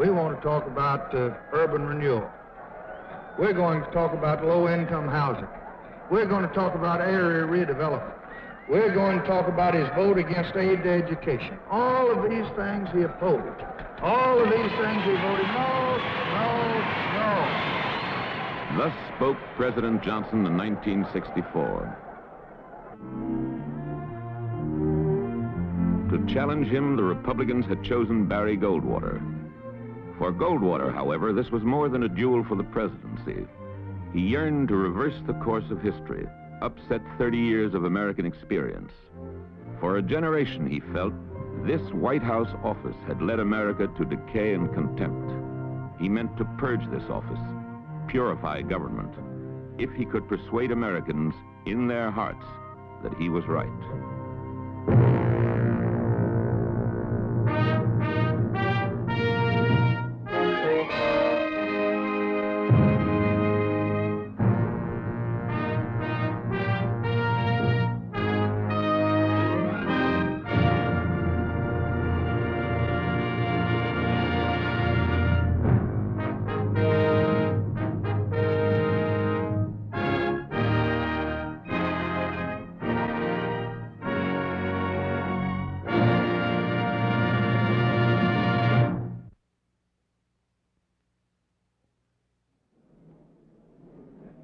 We want to talk about urban renewal. We're going to talk about low-income housing. We're going to talk about area redevelopment. We're going to talk about his vote against aid to education. All of these things he opposed. All of these things he voted no, no, no. Thus spoke President Johnson in 1964. To challenge him, the Republicans had chosen Barry Goldwater. For Goldwater, however, this was more than a duel for the presidency. He yearned to reverse the course of history, upset 30 years of American experience. For a generation, he felt, this White House office had led America to decay and contempt. He meant to purge this office, purify government, if he could persuade Americans in their hearts that he was right.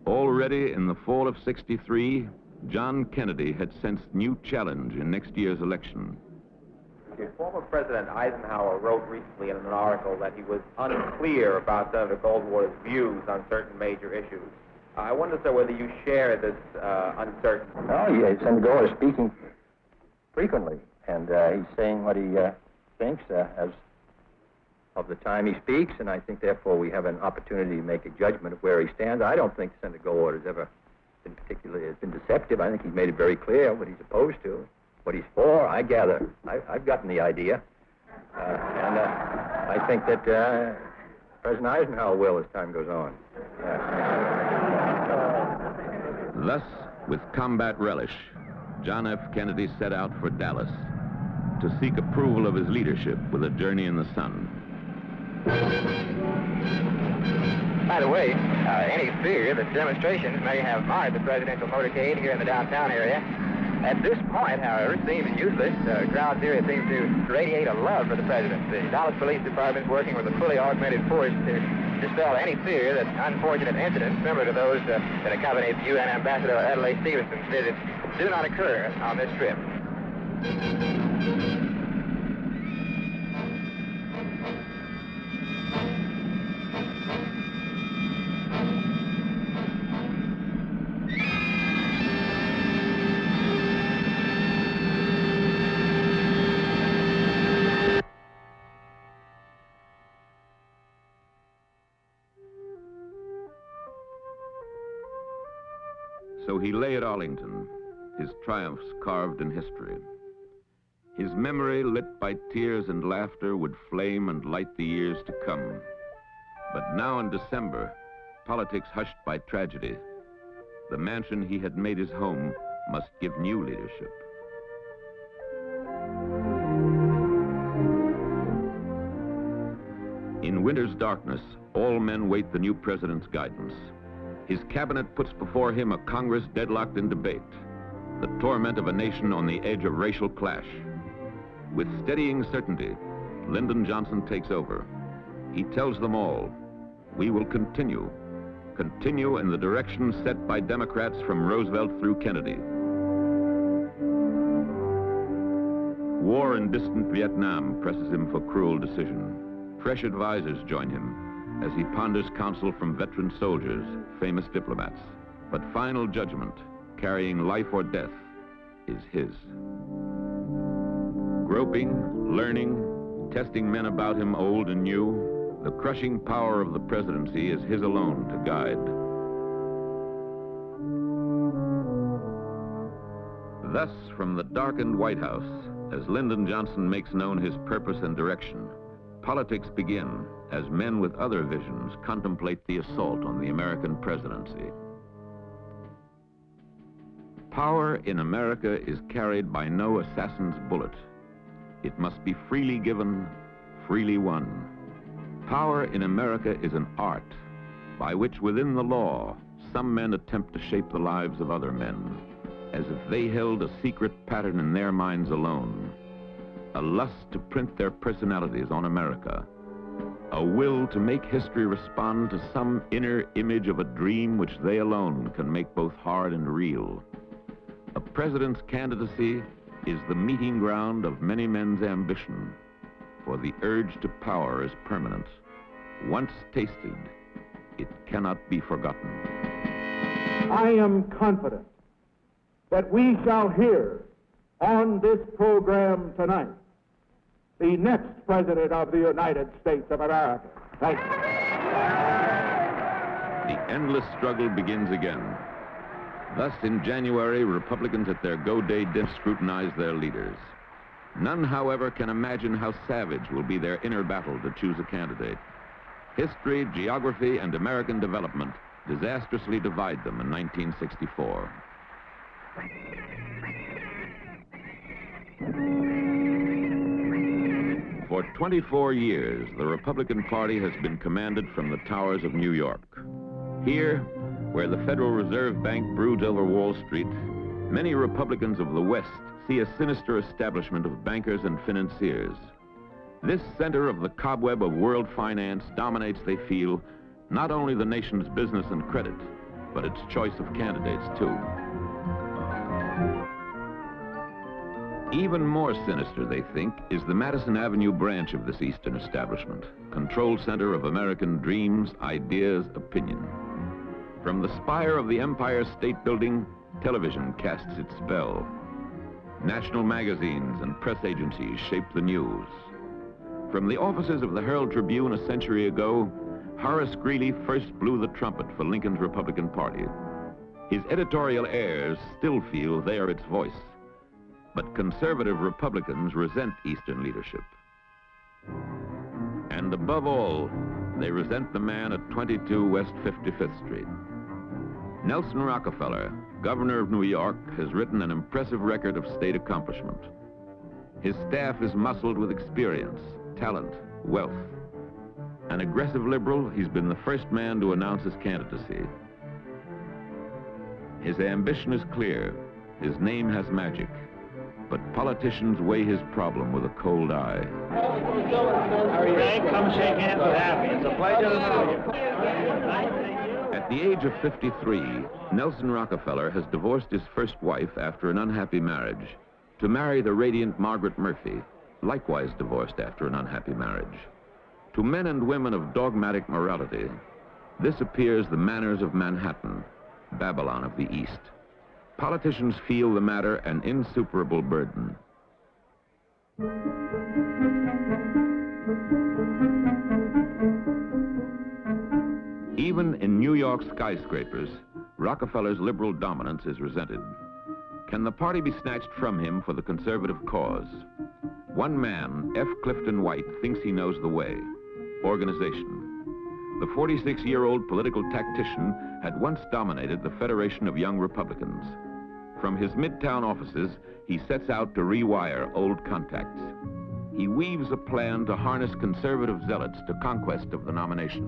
Already in the fall of '63, John Kennedy had sensed new challenge in next year's election. Former President Eisenhower wrote recently in an article that he was unclear about Senator Goldwater's views on certain major issues. I wonder, sir, whether you share this uncertainty. Oh, yeah, Senator Goldwater is speaking frequently, and he's saying what he thinks as of the time he speaks, and I think, therefore, we have an opportunity to make a judgment of where he stands. I don't think Senator Goldwater has ever been deceptive. I think he's made it very clear what he's opposed to, what he's for. I gather. I've gotten the idea. And I think that President Eisenhower will as time goes on. Thus, with combat relish, John F. Kennedy set out for Dallas to seek approval of his leadership with a journey in the sun. By the way, any fear that demonstrations may have marred the presidential motorcade here in the downtown area, at this point, however, seems useless. Crowds here seem to radiate a love for the presidency. The Dallas Police Department is working with a fully augmented force to dispel any fear that unfortunate incidents similar to those that accompanied UN Ambassador Adlai Stevenson's visit do not occur on this trip. So he lay at Arlington, his triumphs carved in history. His memory, lit by tears and laughter, would flame and light the years to come. But now in December, politics hushed by tragedy, the mansion he had made his home must give new leadership. In winter's darkness, all men wait the new president's guidance. His cabinet puts before him a Congress deadlocked in debate, the torment of a nation on the edge of racial clash. With steadying certainty, Lyndon Johnson takes over. He tells them all, we will continue in the direction set by Democrats from Roosevelt through Kennedy. War in distant Vietnam presses him for cruel decision. Fresh advisors join him as he ponders counsel from veteran soldiers, famous diplomats. But final judgment, carrying life or death, is his. Groping, learning, testing men about him old and new, the crushing power of the presidency is his alone to guide. Thus, from the darkened White House, as Lyndon Johnson makes known his purpose and direction, politics begin as men with other visions contemplate the assault on the American presidency. Power in America is carried by no assassin's bullet. It must be freely given, freely won. Power in America is an art by which within the law some men attempt to shape the lives of other men as if they held a secret pattern in their minds alone, a lust to print their personalities on America, a will to make history respond to some inner image of a dream which they alone can make both hard and real. A president's candidacy is the meeting ground of many men's ambition, for the urge to power is permanent. Once tasted, it cannot be forgotten. I am confident that we shall hear on this program tonight the next President of the United States of America. Thank you. The endless struggle begins again. Thus, in January, Republicans at their go-day dinner scrutinize their leaders. None, however, can imagine how savage will be their inner battle to choose a candidate. History, geography, and American development disastrously divide them in 1964. For 24 years, the Republican Party has been commanded from the towers of New York. Here, where the Federal Reserve Bank broods over Wall Street, many Republicans of the West see a sinister establishment of bankers and financiers. This center of the cobweb of world finance dominates, they feel, not only the nation's business and credit, but its choice of candidates, too. Even more sinister, they think, is the Madison Avenue branch of this Eastern establishment, control center of American dreams, ideas, opinion. From the spire of the Empire State Building, television casts its spell. National magazines and press agencies shape the news. From the offices of the Herald Tribune a century ago, Horace Greeley first blew the trumpet for Lincoln's Republican Party. His editorial heirs still feel they are its voice, but conservative Republicans resent Eastern leadership. And above all, they resent the man at 22 West 55th Street. Nelson Rockefeller, governor of New York, has written an impressive record of state accomplishment. His staff is muscled with experience, talent, wealth. An aggressive liberal, he's been the first man to announce his candidacy. His ambition is clear. His name has magic. But politicians weigh his problem with a cold eye. Frank, come shake hands with Happy. It's a pleasure to know you. At the age of 53, Nelson Rockefeller has divorced his first wife after an unhappy marriage to marry the radiant Margaret Murphy, likewise divorced after an unhappy marriage. To men and women of dogmatic morality, this appears the manners of Manhattan, Babylon of the East. Politicians feel the matter an insuperable burden. Even in New York skyscrapers, Rockefeller's liberal dominance is resented. Can the party be snatched from him for the conservative cause? One man, F. Clifton White, thinks he knows the way: organization. The 46-year-old political tactician had once dominated the Federation of Young Republicans. From his midtown offices, he sets out to rewire old contacts. He weaves a plan to harness conservative zealots to conquest of the nomination.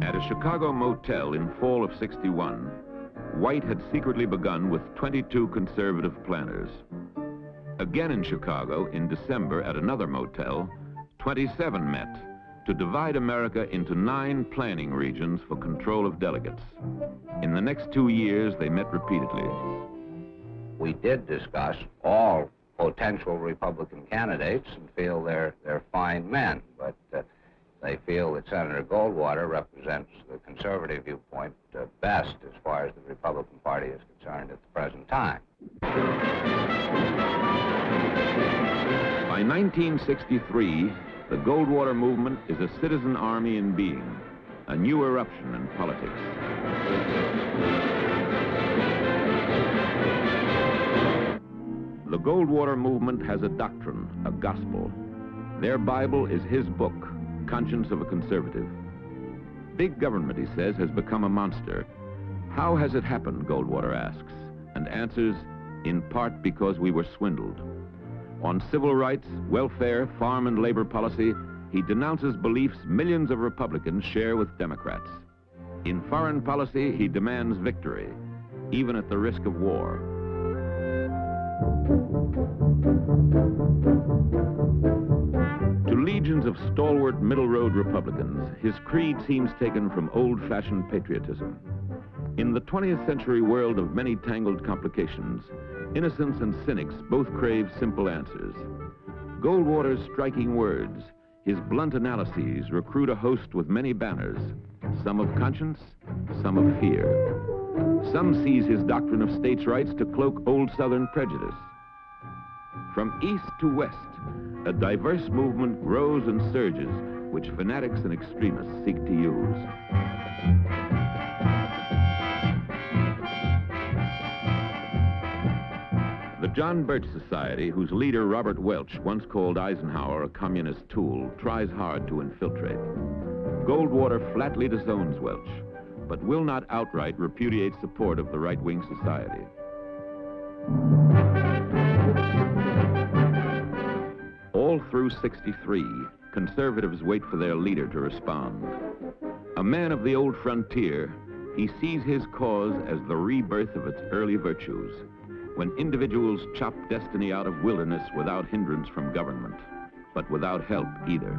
At a Chicago motel in fall of '61, White had secretly begun with 22 conservative planners. Again in Chicago, in December, at another motel, 27 met to divide America into 9 planning regions for control of delegates. In the next 2 years, they met repeatedly. We did discuss all potential Republican candidates and feel they're fine men, but they feel that Senator Goldwater represents the conservative viewpoint best as far as the Republican Party is concerned at the present time. By 1963, the Goldwater movement is a citizen army in being, a new eruption in politics. The Goldwater movement has a doctrine, a gospel. Their Bible is his book, Conscience of a Conservative. Big government, he says, has become a monster. How has it happened, Goldwater asks, and answers, in part because we were swindled. On civil rights, welfare, farm and labor policy, he denounces beliefs millions of Republicans share with Democrats. In foreign policy, he demands victory, even at the risk of war. To legions of stalwart middle road Republicans, his creed seems taken from old-fashioned patriotism. In the 20th century world of many tangled complications, innocents and cynics both crave simple answers. Goldwater's striking words, his blunt analyses recruit a host with many banners, some of conscience, some of fear. Some seize his doctrine of states' rights to cloak old Southern prejudice. From east to west, a diverse movement grows and surges, which fanatics and extremists seek to use. The John Birch Society, whose leader Robert Welch once called Eisenhower a communist tool, tries hard to infiltrate. Goldwater flatly disowns Welch, but will not outright repudiate support of the right-wing society. All through '63, conservatives wait for their leader to respond. A man of the old frontier, he sees his cause as the rebirth of its early virtues, when individuals chop destiny out of wilderness without hindrance from government, but without help either.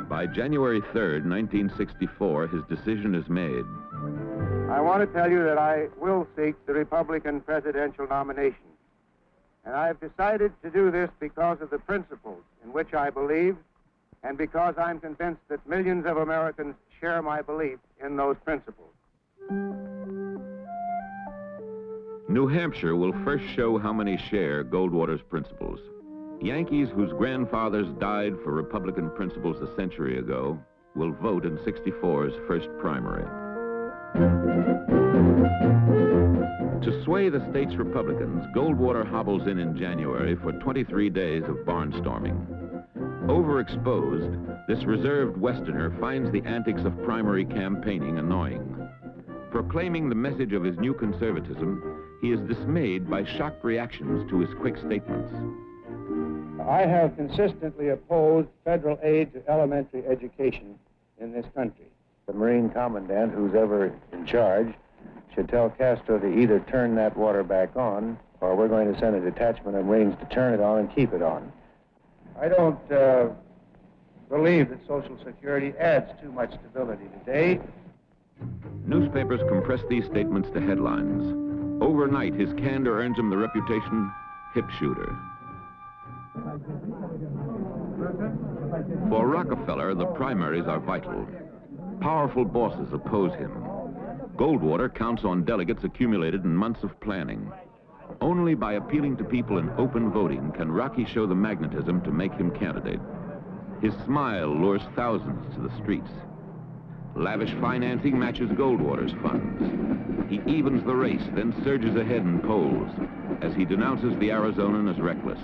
By January 3rd, 1964, his decision is made. I want to tell you that I will seek the Republican presidential nomination. And I've decided to do this because of the principles in which I believe, and because I'm convinced that millions of Americans share my belief in those principles. New Hampshire will first show how many share Goldwater's principles. Yankees whose grandfathers died for Republican principles a century ago will vote in '64's first primary. To sway the state's Republicans, Goldwater hobbles in January for 23 days of barnstorming. Overexposed, this reserved Westerner finds the antics of primary campaigning annoying. Proclaiming the message of his new conservatism, he is dismayed by shocked reactions to his quick statements. I have consistently opposed federal aid to elementary education in this country. The Marine commandant, who's ever in charge, should tell Castro to either turn that water back on, or we're going to send a detachment of Marines to turn it on and keep it on. I don't believe that Social Security adds too much stability today. Newspapers compress these statements to headlines. Overnight, his candor earns him the reputation hip shooter. For Rockefeller, the primaries are vital. Powerful bosses oppose him. Goldwater counts on delegates accumulated in months of planning. Only by appealing to people in open voting can Rocky show the magnetism to make him candidate. His smile lures thousands to the streets. Lavish financing matches Goldwater's funds. He evens the race, then surges ahead in polls as he denounces the Arizonan as reckless,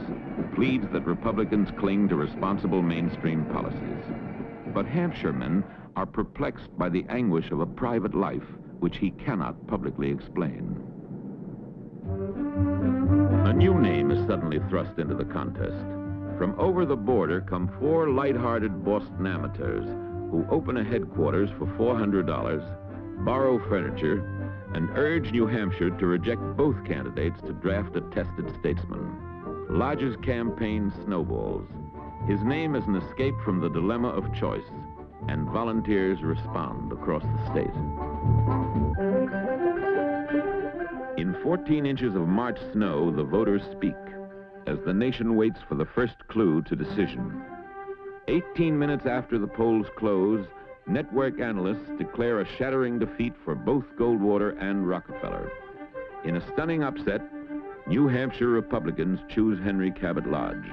pleads that Republicans cling to responsible mainstream policies. But Hampshiremen are perplexed by the anguish of a private life which he cannot publicly explain. A new name is suddenly thrust into the contest. From over the border come 4 light-hearted Boston amateurs who open a headquarters for $400, borrow furniture, and urge New Hampshire to reject both candidates to draft a tested statesman. Lodge's campaign snowballs. His name is an escape from the dilemma of choice, and volunteers respond across the state. In 14 inches of March snow, the voters speak as the nation waits for the first clue to decision. 18 minutes after the polls close, network analysts declare a shattering defeat for both Goldwater and Rockefeller. In a stunning upset, New Hampshire Republicans choose Henry Cabot Lodge.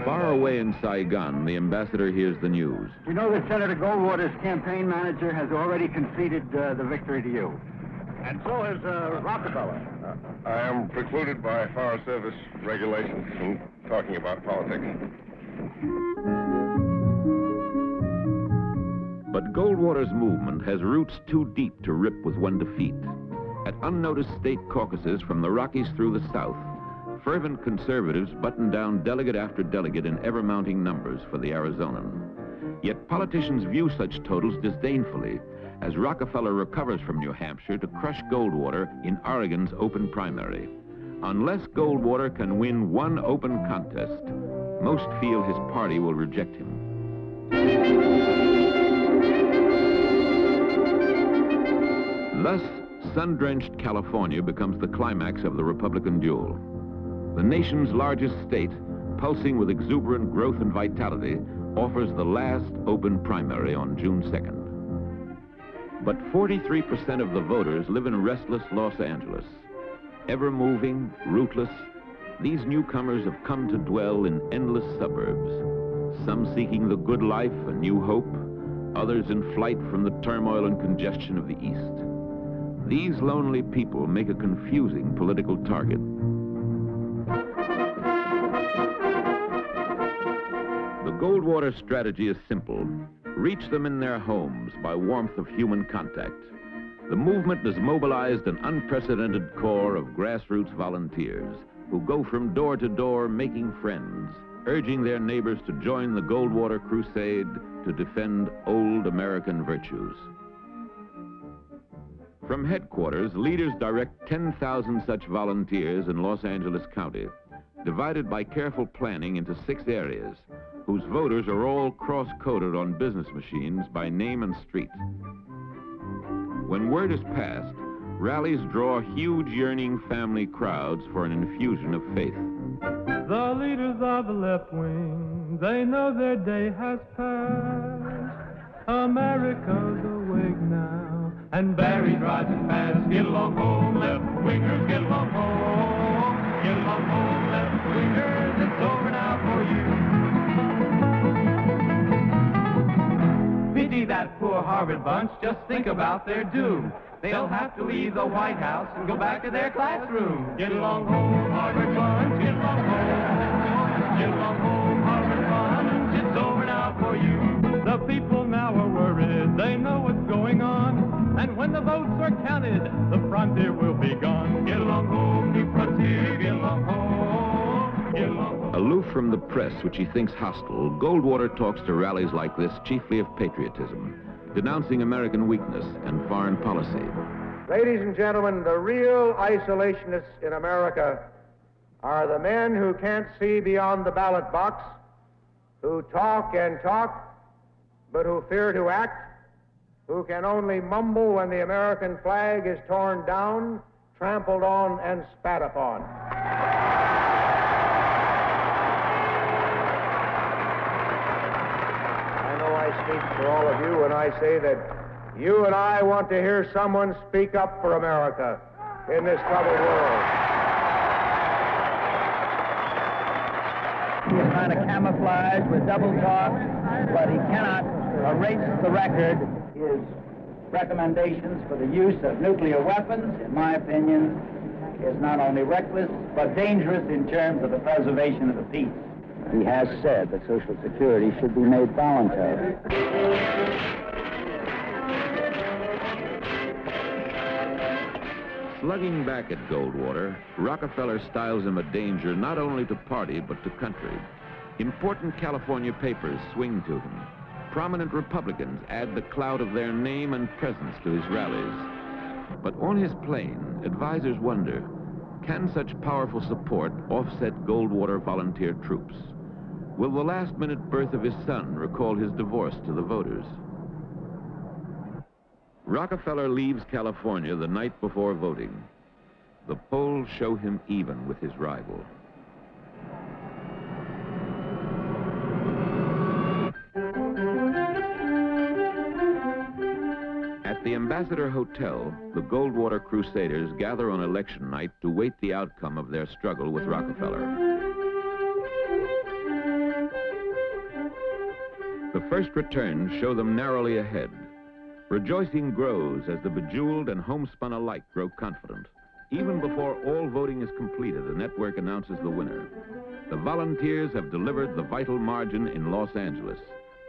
Far away in Saigon, the ambassador hears the news. We know that Senator Goldwater's campaign manager has already conceded the victory to you. And so has Rockefeller. I am precluded by Forest Service regulations from talking about politics. But Goldwater's movement has roots too deep to rip with one defeat. At unnoticed state caucuses from the Rockies through the South, fervent conservatives button down delegate after delegate in ever-mounting numbers for the Arizonan. Yet politicians view such totals disdainfully as Rockefeller recovers from New Hampshire to crush Goldwater in Oregon's open primary. Unless Goldwater can win one open contest, most feel his party will reject him. Thus, sun-drenched California becomes the climax of the Republican duel. The nation's largest state, pulsing with exuberant growth and vitality, offers the last open primary on June 2nd. But 43% of the voters live in restless Los Angeles. Ever-moving, rootless, these newcomers have come to dwell in endless suburbs, some seeking the good life, a new hope, others in flight from the turmoil and congestion of the East. These lonely people make a confusing political target. The Goldwater strategy is simple. Reach them in their homes by warmth of human contact. The movement has mobilized an unprecedented corps of grassroots volunteers who go from door to door making friends, urging their neighbors to join the Goldwater crusade to defend old American virtues. From headquarters, leaders direct 10,000 such volunteers in Los Angeles County, divided by careful planning into 6 areas, whose voters are all cross-coded on business machines by name and street. When word is passed, rallies draw huge yearning family crowds for an infusion of faith. The leaders of the left wing, they know their day has passed. America's awake now, and Barry's riding fast. Get along home, left wingers, get along home. Get along home, left wingers, it's over now for you. Pity that poor Harvard bunch, just think about their doom. They'll have to leave the White House and go back to their classroom. Get along home, Harvard bunch, get along home. Get along home, Harvard bunch, it's over now for you. The people now are worried, they know what's going on. And when the votes are counted, the frontier will be gone. Get along home, New Frontier, get along home. Get along home. Aloof from the press, which he thinks hostile, Goldwater talks to rallies like this chiefly of patriotism, denouncing American weakness and foreign policy. Ladies and gentlemen, the real isolationists in America are the men who can't see beyond the ballot box, who talk and talk, but who fear to act, who can only mumble when the American flag is torn down, trampled on, and spat upon. I know I speak for all of you when I say that you and I want to hear someone speak up for America in this troubled world. He is trying to camouflage with double talk, but he cannot erase the record. His recommendations for the use of nuclear weapons, in my opinion, is not only reckless, but dangerous in terms of the preservation of the peace. He has said that Social Security should be made voluntary. Slugging back at Goldwater, Rockefeller styles him a danger not only to party but to country. Important California papers swing to him. Prominent Republicans add the clout of their name and presence to his rallies. But on his plane, advisors wonder, can such powerful support offset Goldwater volunteer troops? Will the last-minute birth of his son recall his divorce to the voters? Rockefeller leaves California the night before voting. The polls show him even with his rival. At the Ambassador Hotel, the Goldwater Crusaders gather on election night to wait the outcome of their struggle with Rockefeller. The first returns show them narrowly ahead. Rejoicing grows as the bejeweled and homespun alike grow confident. Even before all voting is completed, the network announces the winner. The volunteers have delivered the vital margin in Los Angeles.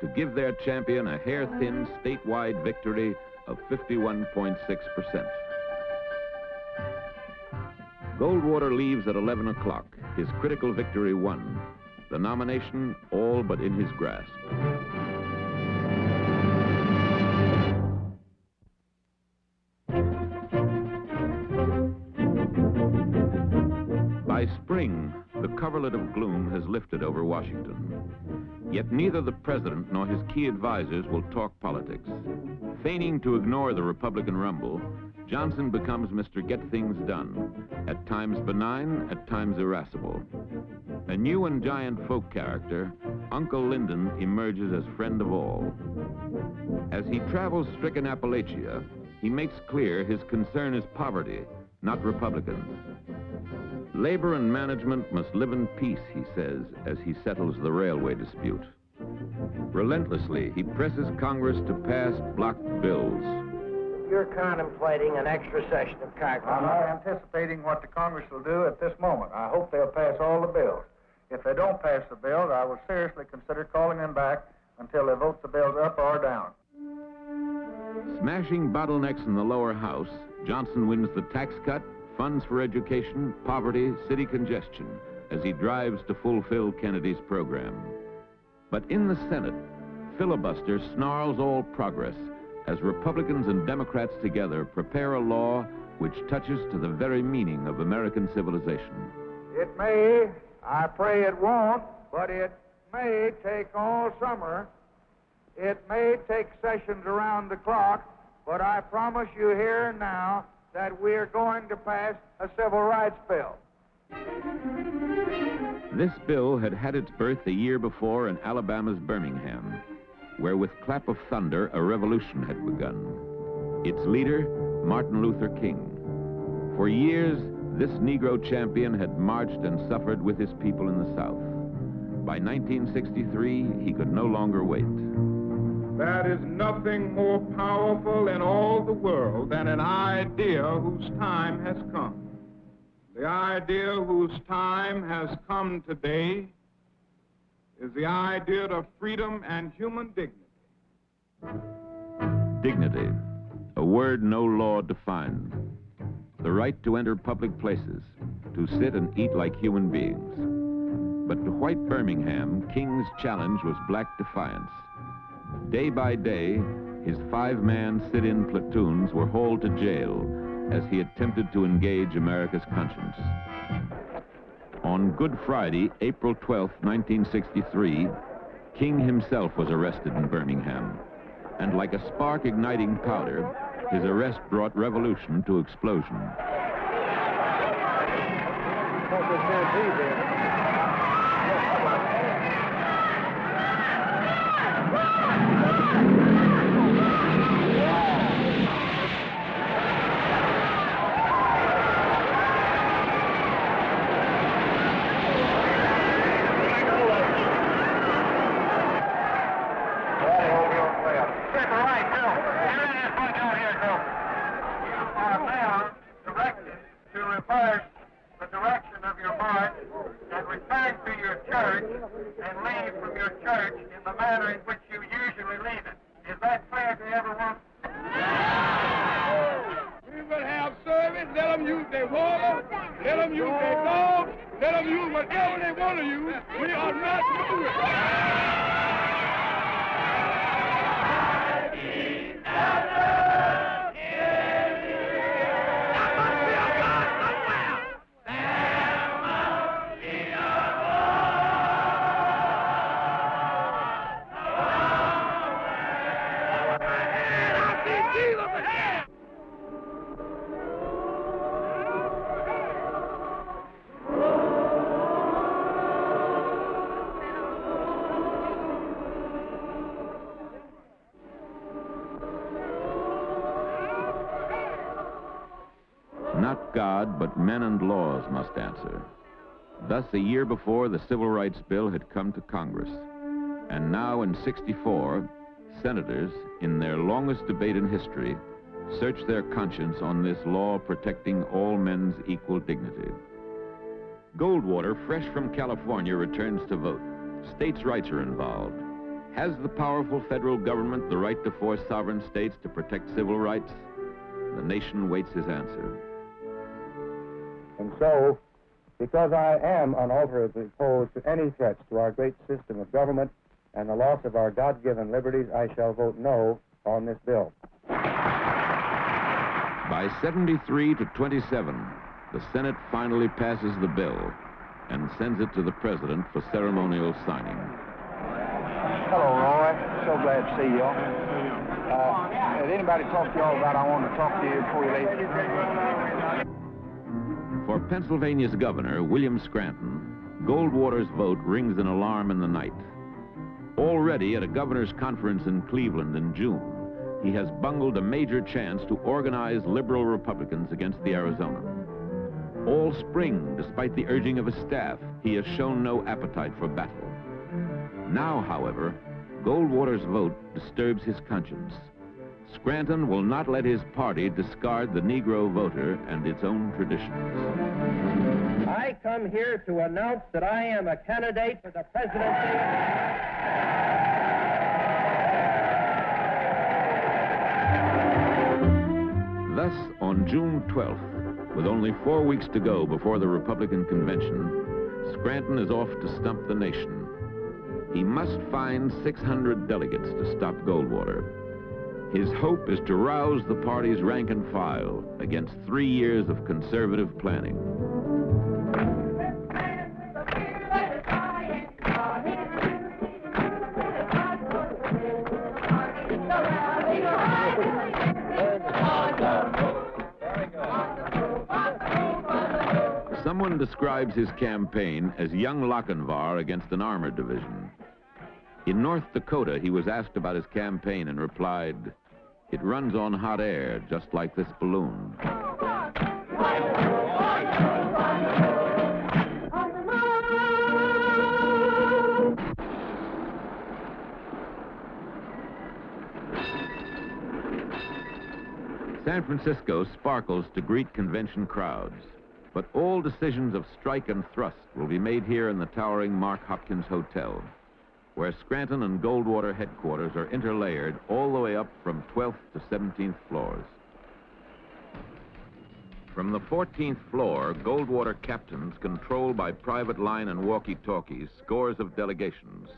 to give their champion a hair-thin statewide victory of 51.6%. Goldwater leaves at 11 o'clock, his critical victory won. The nomination all but in his grasp. By spring, the coverlet of gloom has lifted over Washington. Yet neither the president nor his key advisors will talk politics. Feigning to ignore the Republican rumble, Johnson becomes Mr. Get Things Done, at times benign, at times irascible. A new and giant folk character, Uncle Lyndon emerges as friend of all. As he travels stricken Appalachia, he makes clear his concern is poverty, not Republicans. Labor and management must live in peace, he says, as he settles the railway dispute. Relentlessly, he presses Congress to pass blocked bills. You're contemplating an extra session of Congress. I'm not anticipating what the Congress will do at this moment. I hope they'll pass all the bills. If they don't pass the bills, I will seriously consider calling them back until they vote the bills up or down. Smashing bottlenecks in the lower house, Johnson wins the tax cut, funds for education, poverty, city congestion, as he drives to fulfill Kennedy's program. But in the Senate, filibuster snarls all progress as Republicans and Democrats together prepare a law which touches to the very meaning of American civilization. It may, I pray it won't, but it may take all summer. It may take sessions around the clock, but I promise you here and now that we're going to pass a civil rights bill. This bill had had its birth a year before in Alabama's Birmingham, where with clap of thunder a revolution had begun. Its leader, Martin Luther King. For years, this Negro champion had marched and suffered with his people in the South. By 1963, he could no longer wait. There is nothing more powerful in all the world than an idea whose time has come. The idea whose time has come today is the idea of freedom and human dignity. Dignity, a word no law defined. The right to enter public places, to sit and eat like human beings. But to white Birmingham, King's challenge was black defiance. Day by day, his 5-man sit-in platoons were hauled to jail as he attempted to engage America's conscience. On Good Friday, April 12, 1963, King himself was arrested in Birmingham. And like a spark igniting powder, his arrest brought revolution to explosion. Not God, but men and laws must answer. Thus, a year before, the Civil Rights Bill had come to Congress. And now, in '64, senators, in their longest debate in history, search their conscience on this law protecting all men's equal dignity. Goldwater, fresh from California, returns to vote. States' rights are involved. Has the powerful federal government the right to force sovereign states to protect civil rights? The nation waits his answer. And so, because I am unalterably opposed to any threats to our great system of government and the loss of our God-given liberties, I shall vote no on this bill. By 73 to 27, the Senate finally passes the bill and sends it to the president for ceremonial signing. Hello, Roy. So glad to see you all. Has anybody talked to you all about I want to talk to you before you leave? For Pennsylvania's governor, William Scranton, Goldwater's vote rings an alarm in the night. Already at a governor's conference in Cleveland in June, he has bungled a major chance to organize liberal Republicans against the Arizona. All spring, despite the urging of his staff, he has shown no appetite for battle. Now, however, Goldwater's vote disturbs his conscience. Scranton will not let his party discard the Negro voter and its own traditions. I come here to announce that I am a candidate for the presidency. Thus, on June 12th, with only 4 weeks to go before the Republican convention, Scranton is off to stump the nation. He must find 600 delegates to stop Goldwater. His hope is to rouse the party's rank and file against 3 years of conservative planning. Someone describes his campaign as young Lochinvar against an armored division. In North Dakota, he was asked about his campaign and replied, "It runs on hot air, just like this balloon." San Francisco sparkles to greet convention crowds, but all decisions of strike and thrust will be made here in the towering Mark Hopkins Hotel, where Scranton and Goldwater headquarters are interlayered all the way up from 12th to 17th floors. From the 14th floor, Goldwater captains control by private line and walkie-talkies scores of delegations,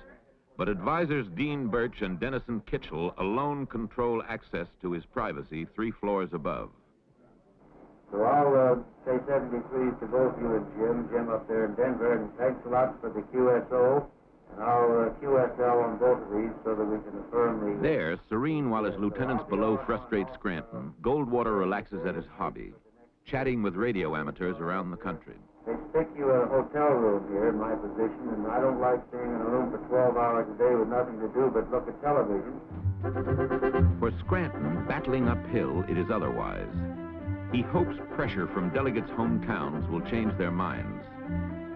but advisors Dean Birch and Dennison Kitchell alone control access to his privacy 3 floors above. So I'll say 73 to both you and Jim up there in Denver, and thanks a lot for the QSO. And our QSL on both of these so that we can affirm the... There, serene while his lieutenants below frustrate Scranton, Goldwater relaxes at his hobby, chatting with radio amateurs around the country. They stick you a hotel room here in my position, and I don't like staying in a room for 12 hours a day with nothing to do but look at television. For Scranton, battling uphill, it is otherwise. He hopes pressure from delegates' hometowns will change their minds.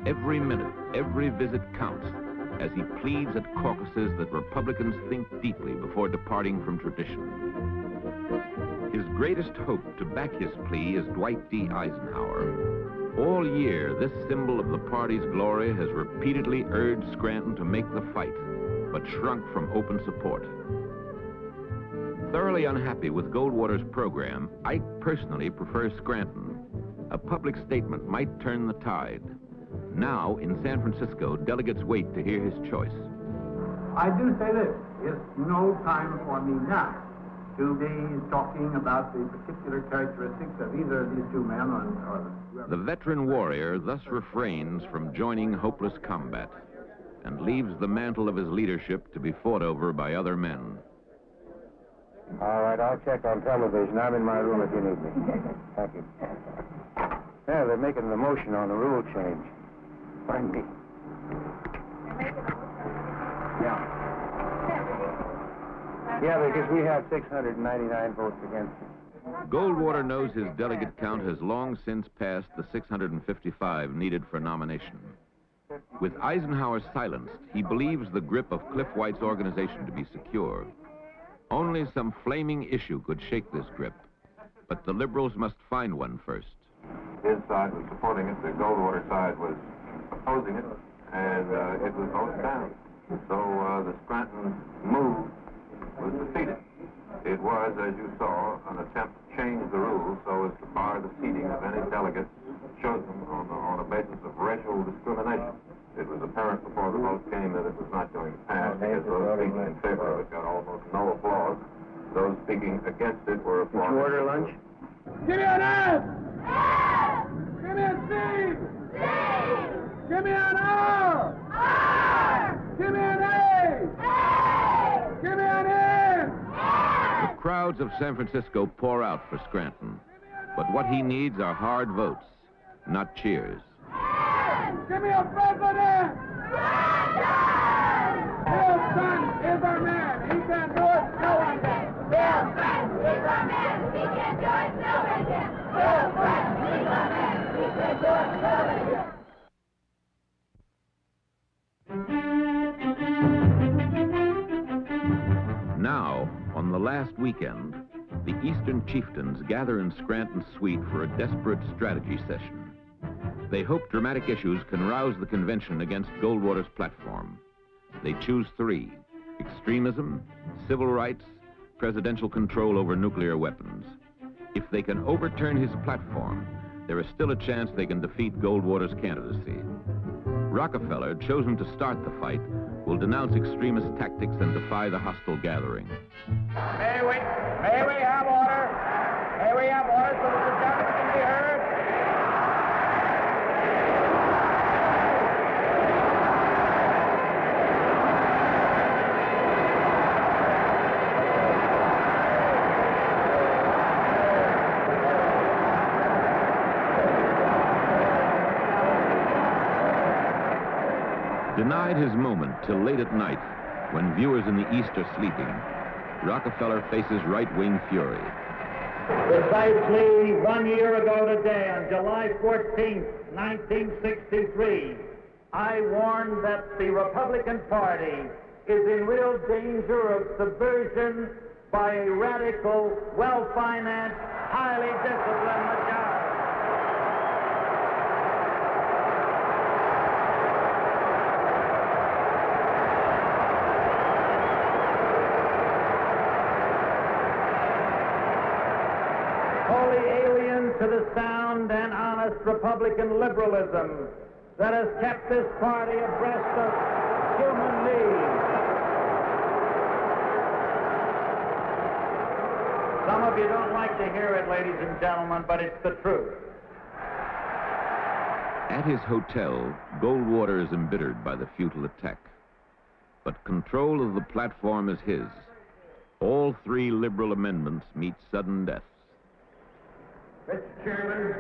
Every minute, every visit counts, as he pleads at caucuses that Republicans think deeply before departing from tradition. His greatest hope to back his plea is Dwight D. Eisenhower. All year, this symbol of the party's glory has repeatedly urged Scranton to make the fight, but shrunk from open support. Thoroughly unhappy with Goldwater's program, Ike personally prefers Scranton. A public statement might turn the tide. Now, in San Francisco, delegates wait to hear his choice. I do say this, it's no time for me now to be talking about the particular characteristics of either of these two men or The veteran warrior thus refrains from joining hopeless combat and leaves the mantle of his leadership to be fought over by other men. All right, I'll check on television. I'm in my room if you need me. Thank you. Yeah, they're making the motion on the rule change. Find me. Yeah. Yeah, because we have 699 votes against it. Goldwater knows his delegate count has long since passed the 655 needed for nomination. With Eisenhower silenced, he believes the grip of Cliff White's organization to be secure. Only some flaming issue could shake this grip, but the liberals must find one first. His side was supporting it, the Goldwater side was opposing it, and it was voted down. So the Scranton move was defeated. It was, as you saw, an attempt to change the rules so as to bar the seating of any delegates chosen on a basis of racial discrimination. It was apparent before the vote came that it was not going to pass because those speaking in favor of it got almost no applause. Those speaking against it were applauded. Did you order lunch? Give me an S! S! Give me a C! C! Give me an R! R! Give me an A! A! Give me an N! The crowds of San Francisco pour out for Scranton, but what he needs are hard votes, not cheers. Give me a president! Bill Clinton is our man. He can do it. No one can. Bill Clinton is our man. He can do it. No one can. Bill Clinton is our man. He can do it. No one can. Now, on the last weekend, the Eastern chieftains gather in Scranton's suite for a desperate strategy session. They hope dramatic issues can rouse the convention against Goldwater's platform. They choose three: extremism, civil rights, presidential control over nuclear weapons. If they can overturn his platform, there is still a chance they can defeat Goldwater's candidacy. Rockefeller, chosen to start the fight, will denounce extremist tactics and defy the hostile gathering. May we have order? May we have order so that the gentleman can be heard? Denied his moment till late at night, when viewers in the East are sleeping, Rockefeller faces right-wing fury. Precisely 1 year ago today, on July 14th, 1963, I warned that the Republican Party is in real danger of subversion by a radical, well-financed, highly disciplined majority. Wholly alien to the sound and honest Republican liberalism that has kept this party abreast of human needs. Some of you don't like to hear it, ladies and gentlemen, but it's the truth. At his hotel, Goldwater is embittered by the futile attack. But control of the platform is his. All three liberal amendments meet sudden death. Mr. Chairman,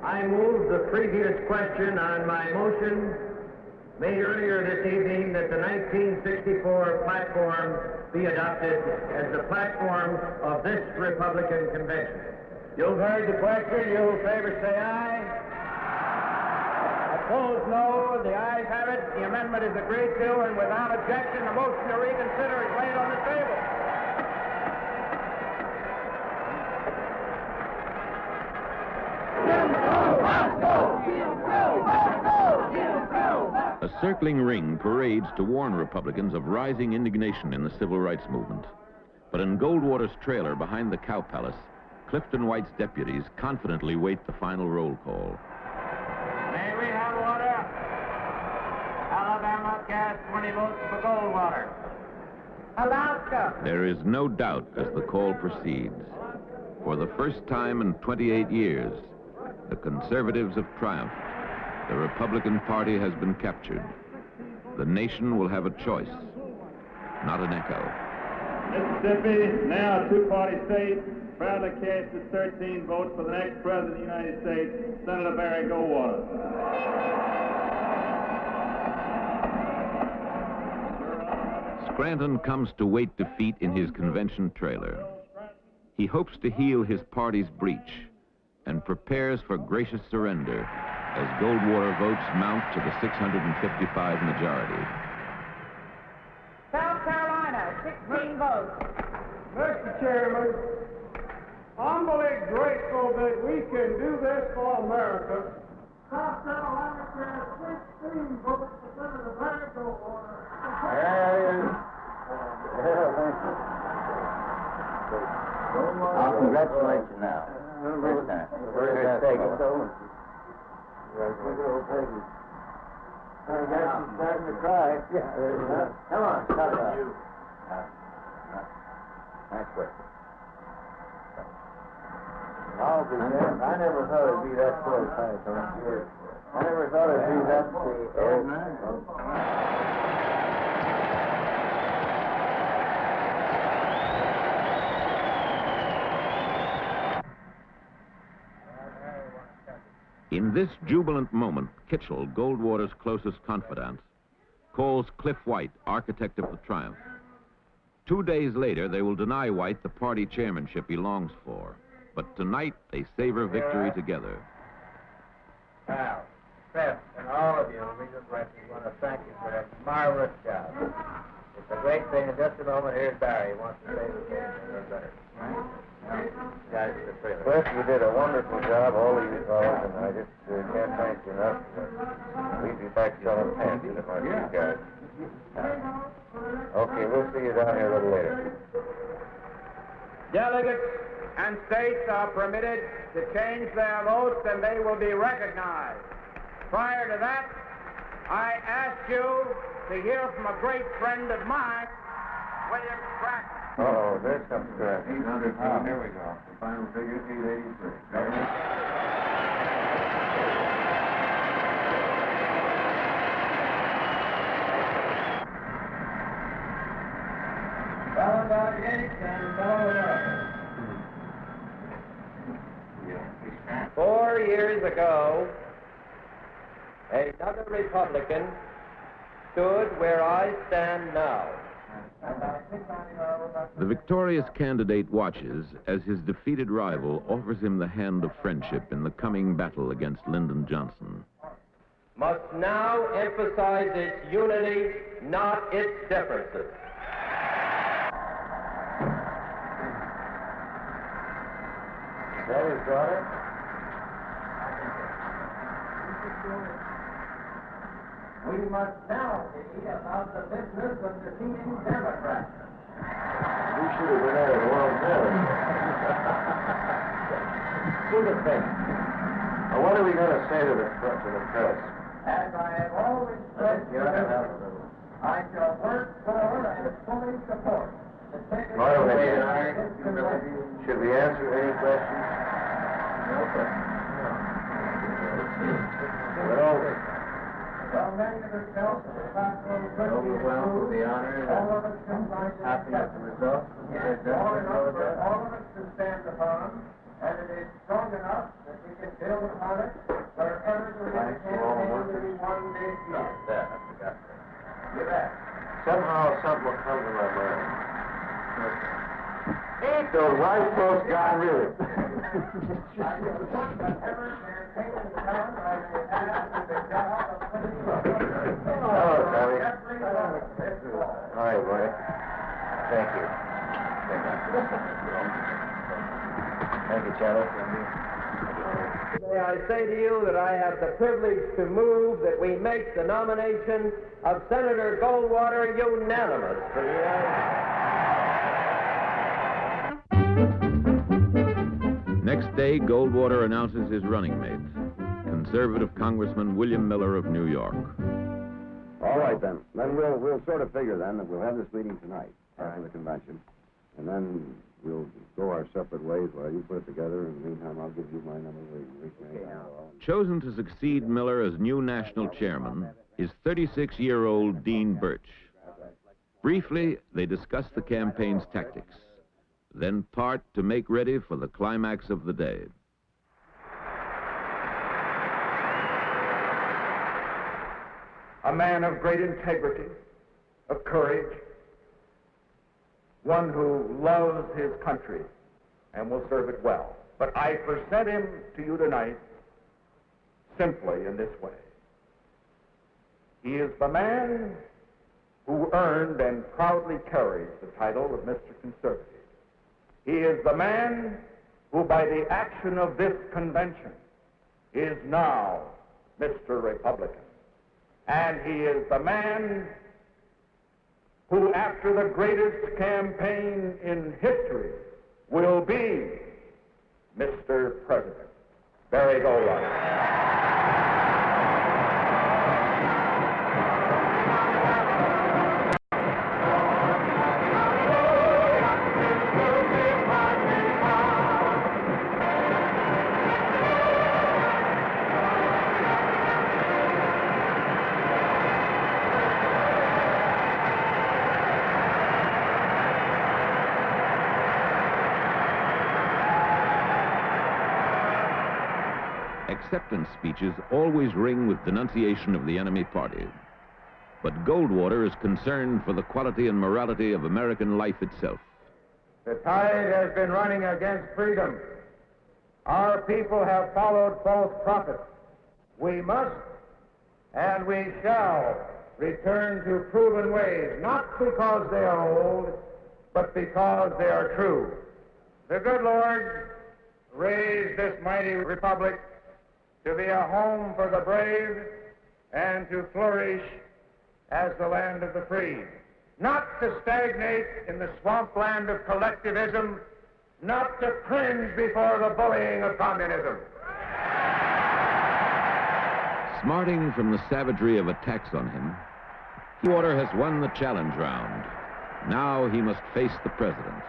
I move the previous question on my motion made earlier this evening that the 1964 platform be adopted as the platform of this Republican convention. You've heard the question. You in favor say aye. Opposed, no. The ayes have it. The amendment is agreed to, and without objection, the motion to reconsider is laid on the table. A circling ring parades to warn Republicans of rising indignation in the civil rights movement. But in Goldwater's trailer behind the Cow Palace, Clifton White's deputies confidently wait the final roll call. May we have order? Alabama cast 20 votes for Goldwater. Alaska. There is no doubt as the call proceeds. For the first time in 28 years, the conservatives have triumphed. The Republican Party has been captured. The nation will have a choice, not an echo. Mississippi, now a two-party state, proudly cast its 13 votes for the next President of the United States, Senator Barry Goldwater. Scranton comes to wait defeat in his convention trailer. He hopes to heal his party's breach and prepares for gracious surrender as Goldwater votes mount to the 655 majority. South Carolina, 16 votes. Mr. Chairman, humbly grateful that we can do this for America. South Carolina has 16 votes for Senator Barry Goldwater. I'll congratulate you now. This time. Where's Peggy? I guess she's starting to cry. Yeah. Come on, cut it out. Nice work. I'll be there. I never thought it'd be that close. I never thought it'd be that In this jubilant moment, Kitchell, Goldwater's closest confidant, calls Cliff White architect of the triumph. 2 days later, they will deny White the party chairmanship he longs for. But tonight, they savor victory together. Now, Cliff, and all of you, we just want to thank you for that marvelous job. It's a great thing. In just a moment, here's Barry. He wants to say the game. Here's Barry. Guys, Cliff, you did a wonderful job, all of you fellas, and I just can't thank you enough. We'd be back selling pants if it weren't for you guys. Okay, we'll see you down here a little later. Delegates and states are permitted to change their votes and they will be recognized. Prior to that, I ask you to hear from a great friend of mine, William Stratton. Uh-oh, there comes Stratton. 800 pounds. Here we go. The final figure is 883. Yeah. 4 years ago, another Republican stood where I stand now. The victorious candidate watches as his defeated rival offers him the hand of friendship in the coming battle against Lyndon Johnson. Must now emphasize its unity, not its differences. Is that his daughter? We must now see about the business of defeating Democrats. We should have been at it a long time. Do the thing. Now, what are we going to say to the press? As I have always said, I shall work for and fully support the Secretary. Should we answer any questions? No questions. Well, many of us felt that the platform could be overwhelmed with the honor and happy at the result. All enough for all of us to stand upon, and it is strong enough that we can build upon it wherever there is a campaign to be won this year. You bet. Somehow something will come to my mind. Ain't those white folks got rid of it? Hello, Tommy. All right, boy. Thank you. Thank you, Charlie. May I say to you that I have the privilege to move that we make the nomination of Senator Goldwater unanimous for the Next day, Goldwater announces his running mate, conservative Congressman William Miller of New York. All right, then. Then we'll sort of figure, then, that we'll have this meeting tonight after the convention. And then we'll go our separate ways while you put it together. In the meantime, I'll give you my number where you can reach me anytime. Chosen to succeed Miller as new national chairman is 36-year-old Dean Birch. Briefly, they discuss the campaign's tactics, then part to make ready for the climax of the day. A man of great integrity, of courage, one who loves his country and will serve it well. But I present him to you tonight simply in this way. He is the man who earned and proudly carries the title of Mr. Conservative. He is the man who, by the action of this convention, is now Mr. Republican. And he is the man who, after the greatest campaign in history, will be Mr. President, Barry Goldwater. Acceptance speeches always ring with denunciation of the enemy party. But Goldwater is concerned for the quality and morality of American life itself. The tide has been running against freedom. Our people have followed false prophets. We must and we shall return to proven ways, not because they are old, but because they are true. The good Lord raised this mighty republic to be a home for the brave and to flourish as the land of the free. Not to stagnate in the swampland of collectivism, not to cringe before the bullying of communism. Smarting from the savagery of attacks on him, Goldwater has won the challenge round. Now he must face the president.